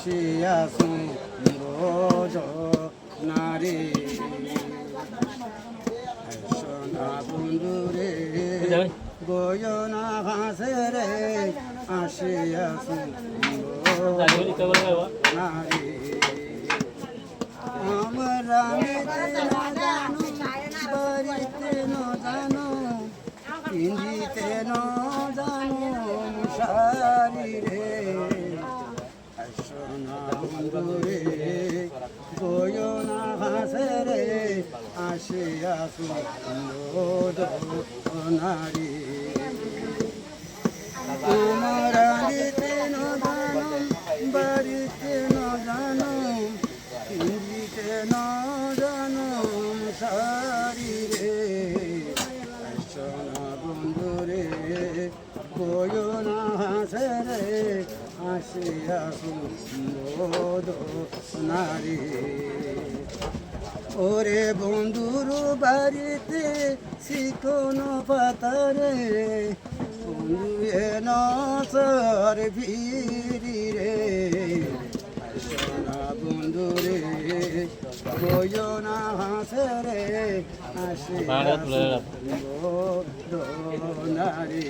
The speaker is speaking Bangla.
আসিয়াছু বোধ নারী সোনা বন্ধুরে গয়না ঘাসে রে আসিয়াছু নারী আমরা বাড়িতে ন জানো পিঞ্জিতে ন জানো মশারি রে সোনা বন্ধুরে গয়না ঘাসে রে আসিয়াছু নারী আমরা দিতে ন জানো বাড়িতে ন জানো পিঞ্জিতে ন জানো মশারি রে সোনা বন্ধুরে গয়না হাসে রে আসিয়াছু নারী ওরে বন্ধুর বাড়িতে শিকন পাতারে বন্ধু এন সর ভিড়ি রে সোনা বন্ধুরে গয়না হাসে রে আসিয়াছু নারী